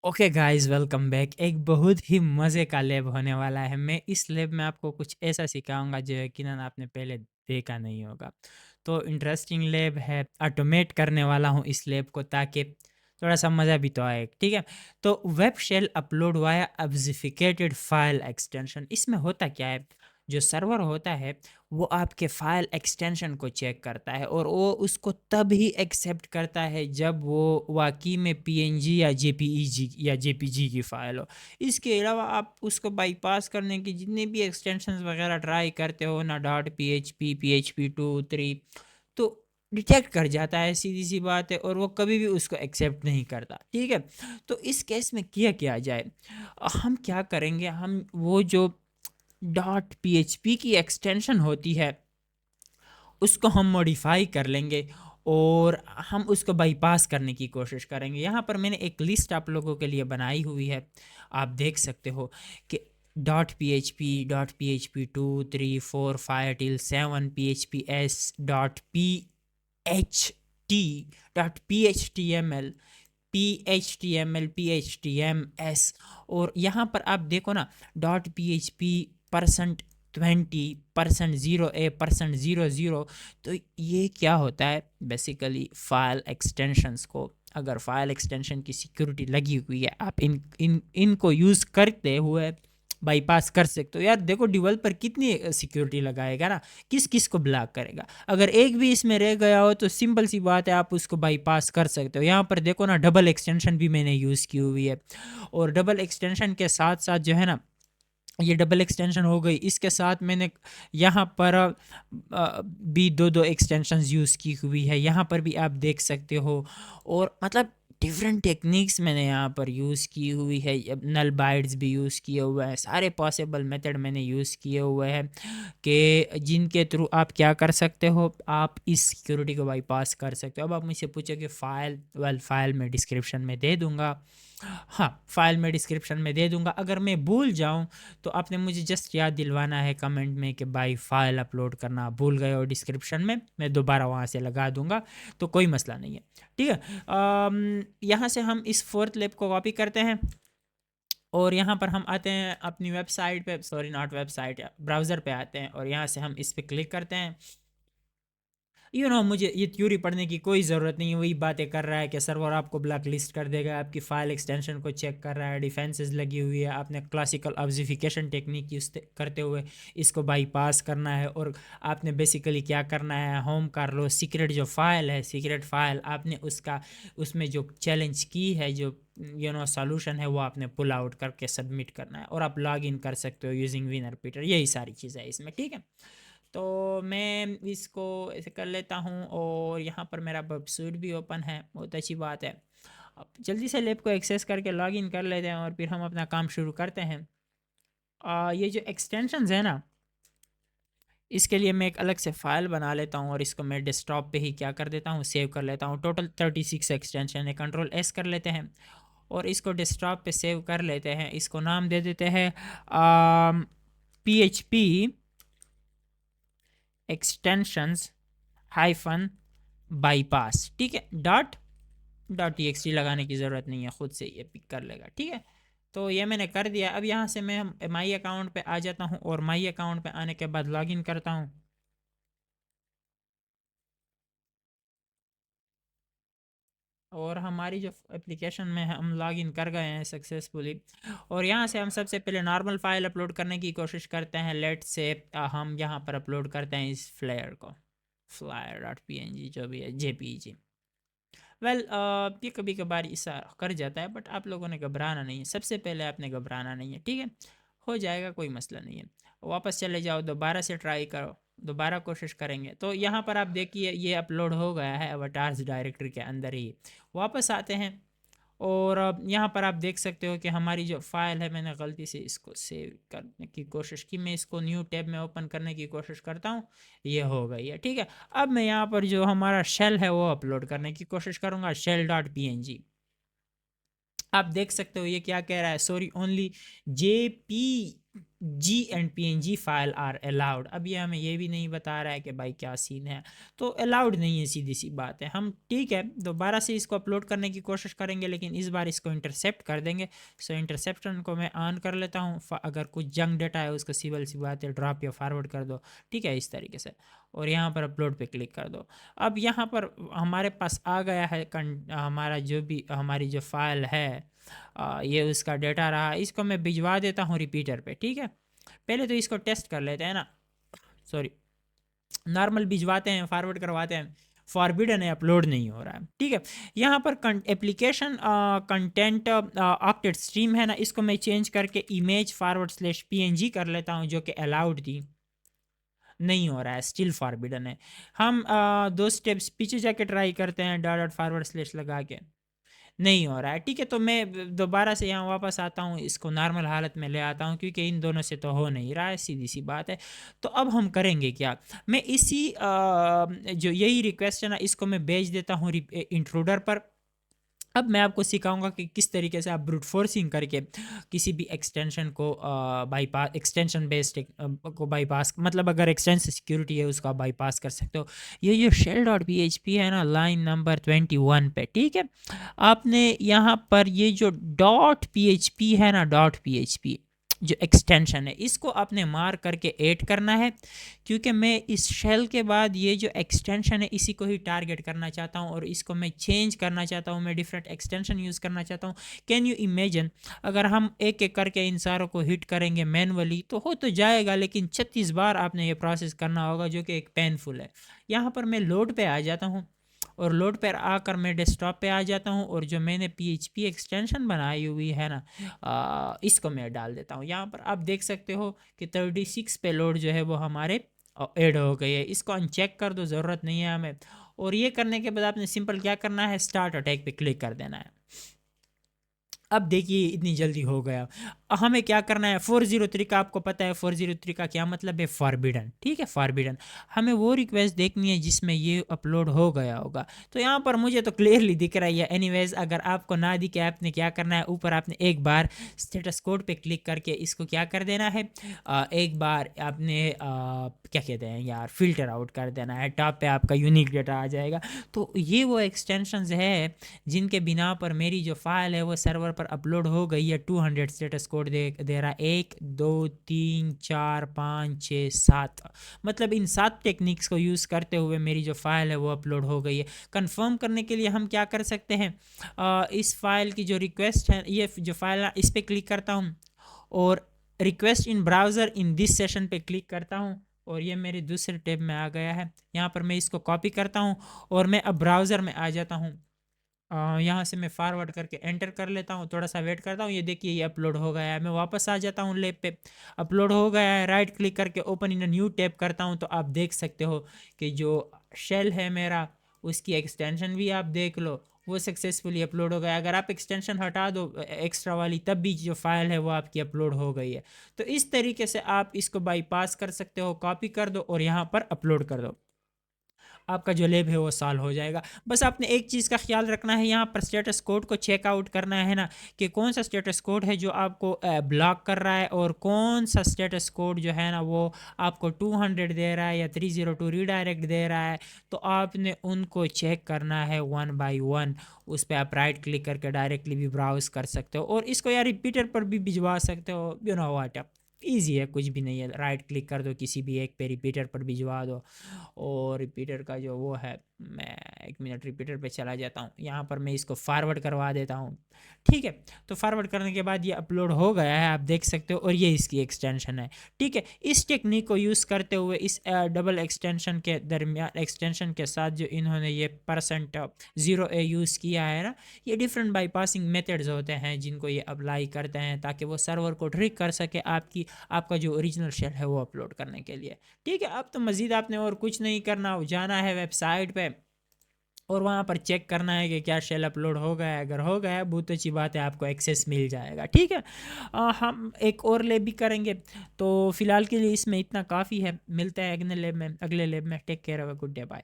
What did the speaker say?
Okay guys, welcome back. एक बहुत ही मज़े का लैब होने वाला है। मैं इस लैब में आपको कुछ ऐसा सिखाऊंगा जो यकीनन आपने पहले देखा नहीं होगा। तो इंटरेस्टिंग लैब है, ऑटोमेट करने वाला हूँ इस लैब को ताकि थोड़ा सा मज़ा भी तो आए। ठीक है, तो web shell upload via obfuscated file extension. इसमें होता क्या है, जो सर्वर होता है वो आपके फाइल एक्सटेंशन को चेक करता है और वो उसको तब ही एक्सेप्ट करता है जब वो वाकई में पीएनजी या जेपीईजी या जेपीजी की फ़ाइल हो। इसके अलावा आप उसको बाईपास करने की जितने भी एक्सटेंशंस वगैरह ट्राई करते हो ना, डॉट पीएचपी, पीएचपी 2 3, तो डिटेक्ट कर जाता है, सीधी सी बात है, और वो कभी भी उसको एक्सेप्ट नहीं करता। ठीक है, तो इस केस में किया जाए, हम क्या करेंगे, हम वो जो डॉट पीएचपी की एक्सटेंशन होती है उसको हम मॉडिफाई कर लेंगे और हम उसको बाईपास करने की कोशिश करेंगे। यहाँ पर मैंने एक लिस्ट आप लोगों के लिए बनाई हुई है, आप देख सकते हो कि dot P H P 2 3 4 5 till 7 P H P S H T P H T M L P H T M S. और यहाँ पर आप देखो ना, dot P H P %20%0a%00। तो ये क्या होता है, बेसिकली फाइल एक्सटेंशंस को, अगर फाइल एक्सटेंशन की सिक्योरिटी लगी हुई है, आप इनको यूज़ करते हुए बाईपास कर सकते हो। यार देखो, डेवलपर कितनी सिक्योरिटी लगाएगा ना, किस किस को ब्लॉक करेगा। अगर एक भी इसमें रह गया हो तो सिंपल सी बात है, आप उसको बाईपास कर सकते हो। यहाँ पर देखो ना, डबल एक्सटेंशन भी मैंने यूज़ की हुई है, और डबल एक्सटेंशन के साथ साथ जो है ना, ये डबल एक्सटेंशन हो गई, इसके साथ मैंने यहाँ पर भी दो दो एक्सटेंशंस यूज़ की हुई है, यहाँ पर भी आप देख सकते हो। और मतलब डिफरेंट टेक्निक्स मैंने यहाँ पर यूज़ की हुई है, नल बाइट्स भी यूज़ किए हुए हैं, सारे पॉसिबल मेथड मैंने यूज़ किए हुए हैं कि जिनके थ्रू आप क्या कर सकते हो, आप इस सिक्योरिटी को बाईपास कर सकते हो। अब आप मुझसे पूछो कि फाइल मैं डिस्क्रिप्शन में दे दूँगा। हाँ, फाइल मैं डिस्क्रिप्शन में दे दूँगा। अगर मैं भूल जाऊँ तो आपने मुझे जस्ट याद दिलवाना है कमेंट में कि भाई फाइल अपलोड करना भूल गए हो डिस्क्रिप्शन में, मैं दोबारा वहाँ से लगा दूंगा, तो कोई मसला नहीं है। ठीक है, यहाँ से हम इस फोर्थ लैब को कॉपी करते हैं और यहाँ पर हम आते हैं अपनी वेबसाइट पे, सॉरी नॉट वेबसाइट, या ब्राउज़र पे आते हैं और यहाँ से हम इस पर क्लिक करते हैं। मुझे ये थ्योरी पढ़ने की कोई ज़रूरत नहीं है, वही बातें कर रहा है कि सर्वर आपको ब्लैक लिस्ट कर देगा, आपकी फ़ाइल एक्सटेंशन को चेक कर रहा है, डिफेंसेस लगी हुई है, आपने क्लासिकल ऑब्फुस्केशन टेक्निक यूज करते हुए इसको बाईपास करना है। और आपने बेसिकली क्या करना है, होम कर लो, सीक्रेट जो फाइल है, सीक्रेट फाइल आपने उसमें जो चैलेंज की है, जो सॉल्यूशन है, वो आपने पुल आउट करके सबमिट करना है और आप लॉग इन कर सकते हो यूजिंग विनर पीटर। यही सारी चीज़ें है इसमें। ठीक है, तो मैं इसको ऐसे कर लेता हूँ और यहाँ पर मेरा वेबसाइट भी ओपन है, बहुत अच्छी बात है। अब जल्दी से लैब को एक्सेस करके लॉगिन कर लेते हैं और फिर हम अपना काम शुरू करते हैं। ये जो एक्सटेंशंस है ना, इसके लिए मैं एक अलग से फ़ाइल बना लेता हूँ और इसको मैं डेस्कटॉप पे ही क्या कर देता हूँ, सेव कर लेता हूँ। टोटल 36 एक्सटेंशन है, कंट्रोल एस कर लेते हैं और इसको डेस्कटॉप पे सेव कर लेते हैं। इसको नाम दे देते हैं P H P extensions hyphen bypass. ठीक है, डॉट टी एक्स टी लगाने की ज़रूरत नहीं है, खुद से ये पिक कर लेगा। ठीक है, तो ये मैंने कर दिया। अब यहाँ से मैं माई अकाउंट पे आ जाता हूँ और माई अकाउंट पे आने के बाद लॉगिन करता हूँ। और हमारी जो एप्लीकेशन में है, हम लॉगिन कर गए हैं सक्सेसफुली। और यहाँ से हम सबसे पहले नॉर्मल फाइल अपलोड करने की कोशिश करते हैं। लेट से हम यहाँ पर अपलोड करते हैं इस फ्लेयर को, flyer dot P N G जो भी है, जेपीजी। वेल, ये कभी कभार ऐसा कर जाता है, बट आप लोगों ने घबराना नहीं है, सबसे पहले आपने घबराना नहीं है। ठीक है, हो जाएगा, कोई मसला नहीं है। वापस चले जाओ, दोबारा से ट्राई करो, दोबारा कोशिश करेंगे। तो यहाँ पर आप देखिए ये अपलोड हो गया है अवतार्स डायरेक्टरी के अंदर ही। वापस आते हैं और अब यहाँ पर आप देख सकते हो कि हमारी जो फाइल है, मैंने गलती से इसको सेव करने की कोशिश की, मैं इसको न्यू टैब में ओपन करने की कोशिश करता हूँ, ये हो गई है। ठीक है, अब मैं यहाँ पर जो हमारा शेल है वो अपलोड करने की कोशिश करूँगा, shell dot P N G. आप देख सकते हो ये क्या कह रहा है, sorry only J P G and PNG file are allowed. अब ये हमें ये भी नहीं बता रहा है कि भाई क्या सीन है, तो अलाउड नहीं है, सीधी सी बात है। हम ठीक है दोबारा से इसको अपलोड करने की कोशिश करेंगे, लेकिन इस बार इसको इंटरसेप्ट कर देंगे। सो इंटरसेप्शन को मैं ऑन कर लेता हूँ। अगर कुछ जंक डाटा है उसको सिंपल सी बात है ड्रॉप या फॉरवर्ड कर दो, ठीक है, इस तरीके से, और यहाँ पर अपलोड पे क्लिक कर दो। अब यहाँ पर हमारे पास आ गया है हमारा जो भी हमारी जो फाइल है, ये उसका डेटा रहा। इसको मैं भिजवा देता हूँ रिपीटर पे, ठीक है। पहले तो इसको टेस्ट कर लेते हैं ना, सॉरी, नॉर्मल भिजवाते हैं, फॉरवर्ड करवाते हैं, फॉरबिडन है, अपलोड नहीं हो रहा है, ठीक है। यहाँ पर एप्लीकेशन कंटेंट ऑक्टेट स्ट्रीम है ना, इसको मैं चेंज करके इमेज फॉरवर्ड स्लैश पीएनजी कर लेता हूँ, जो कि अलाउड थी, नहीं हो रहा है, स्टिल फॉरबिडन है। हम 2 स्टेप्स पीछे जाके ट्राई करते हैं, डॉट डॉट फॉरवर्ड स्लैश लगा के, नहीं हो रहा है, ठीक है। तो मैं दोबारा से यहाँ वापस आता हूँ, इसको नॉर्मल हालत में ले आता हूँ, क्योंकि इन दोनों से तो हो नहीं रहा है, सीधी सी बात है। तो अब हम करेंगे क्या, मैं इसी जो यही रिक्वेस्ट है ना, इसको मैं भेज देता हूँ इंट्रूडर पर। अब मैं आपको सिखाऊंगा कि किस तरीके से आप ब्रूट फोर्सिंग करके किसी भी एक्सटेंशन को बाईपास, एक्सटेंशन बेस्ड को बाईपास, मतलब अगर एक्सटेंशन सिक्योरिटी है उसको आप बाईपास कर सकते हो। ये जो shell dot P H P है ना, लाइन नंबर 21 पे, ठीक है, आपने यहाँ पर ये जो डॉट पी एच पी है ना, डॉट पी एच पी जो एक्सटेंशन है, इसको आपने मार्क करके ऐड करना है, क्योंकि मैं इस शेल के बाद ये जो एक्सटेंशन है इसी को ही टारगेट करना चाहता हूँ, और इसको मैं चेंज करना चाहता हूँ, मैं डिफरेंट एक्सटेंशन यूज़ करना चाहता हूँ। कैन यू इमेजिन, अगर हम एक एक करके इन सारों को हिट करेंगे मैनुअली तो हो तो जाएगा, लेकिन 36 बार आपने ये प्रोसेस करना होगा, जो कि एक पेनफुल है। यहाँ पर मैं लोड पे आ जाता हूँ, और लोड पर आकर मैं डेस्कटॉप पे आ जाता हूँ, और जो मैंने पीएचपी एक्सटेंशन बनाई हुई है ना, इसको मैं डाल देता हूँ। यहाँ पर आप देख सकते हो कि 36 पे लोड जो है वो हमारे ऐड हो गई है। इसको अनचेक कर दो, ज़रूरत नहीं है हमें। और ये करने के बाद आपने सिंपल क्या करना है, स्टार्ट अटैक पे क्लिक कर देना है। अब देखिए इतनी जल्दी हो गया। हमें क्या करना है, 403 का आपको पता है, 403 का क्या मतलब है, फॉरबिडन, ठीक है, फॉरबिडन। हमें वो रिक्वेस्ट देखनी है जिसमें ये अपलोड हो गया होगा। तो यहाँ पर मुझे तो क्लियरली दिख रहा है। एनीवेज अगर आपको ना दिखे, आपने क्या करना है, ऊपर आपने एक बार स्टेटस कोड पे क्लिक करके इसको क्या कर देना है, एक बार आपने क्या कहते हैं यार, फिल्टर आउट कर देना है, टॉप पे आपका यूनिक डेटा आ जाएगा। तो ये वो एक्सटेंशंस है जिनके बिना पर मेरी जो फाइल है वो सर्वर पर अपलोड हो गई है। 200 स्टेटस कोड दे रहा है, 1 2 3 4 5 6 7, मतलब इन 7 टेक्निक्स को यूज़ करते हुए मेरी जो फाइल है वो अपलोड हो गई है। कंफर्म करने के लिए हम क्या कर सकते हैं, इस फाइल की जो रिक्वेस्ट है, ये जो फाइल है, इस पर क्लिक करता हूँ, और request in browser in this session पे क्लिक करता हूँ, और ये मेरे दूसरे टैब में आ गया है। यहाँ पर मैं इसको कॉपी करता हूँ, और मैं अब ब्राउज़र में आ जाता हूँ। यहाँ से मैं फॉरवर्ड करके एंटर कर लेता हूँ, थोड़ा सा वेट करता हूँ, ये देखिए ये अपलोड हो गया है। मैं वापस आ जाता हूँ लैब पे, अपलोड हो गया है, राइट क्लिक करके ओपन इन न्यू टैब करता हूँ, तो आप देख सकते हो कि जो शेल है मेरा, उसकी एक्सटेंशन भी आप देख लो, वो सक्सेसफुली अपलोड हो गया। अगर आप एक्सटेंशन हटा दो एक्स्ट्रा वाली, तब भी जो फाइल है वो आपकी अपलोड हो गई है। तो इस तरीके से आप इसको बाईपास कर सकते हो, कॉपी कर दो और यहाँ पर अपलोड कर दो, आपका जो लैब है वो सॉल्व हो जाएगा। बस आपने एक चीज़ का ख्याल रखना है, यहाँ पर स्टेटस कोड को चेकआउट करना है ना, कि कौन सा स्टेटस कोड है जो आपको ब्लॉक कर रहा है, और कौन सा स्टेटस कोड जो है ना वो आपको 200 दे रहा है या 302 रीडायरेक्ट दे रहा है। तो आपने उनको चेक करना है 1 बाई 1। उस पर आप राइट क्लिक करके डायरेक्टली भी ब्राउज़ कर सकते हो, और इसको यार रिपीटर पर भी भिजवा सकते हो, यू नो व्हाट, ईजी है, कुछ भी नहीं है। राइट क्लिक कर दो, किसी भी एक पे रिपीटर पर भिजवा दो, और रिपीटर का जो वो है, मैं 1 मिनट रिपीटर पे चला जाता हूँ, यहाँ पर मैं इसको फॉरवर्ड करवा देता हूँ, ठीक है। तो फॉरवर्ड करने के बाद ये अपलोड हो गया है, आप देख सकते हो, और ये इसकी एक्सटेंशन है, ठीक है। इस टेक्निक को यूज़ करते हुए, इस डबल एक्सटेंशन के दरमियान, एक्सटेंशन के साथ जो इन्होंने ये %0 यूज़ किया है ना, ये डिफरेंट बाईपासिंग मेथड्स होते हैं जिनको ये अप्लाई करते हैं, ताकि वो सर्वर को ट्रिक कर सके आपका जो ओरिजिनल शेल है वो अपलोड करने के लिए, ठीक है। अब तो मज़ीद आपने और कुछ नहीं करना, जाना है वेबसाइट पे, और वहाँ पर चेक करना है कि क्या शेल अपलोड हो गया है। अगर हो गया है, बहुत अच्छी बात है, आपको एक्सेस मिल जाएगा, ठीक है। हम एक और लेब भी करेंगे, तो फिलहाल के लिए इसमें इतना काफ़ी है। मिलता है अगले लेब में, take care, good day, bye.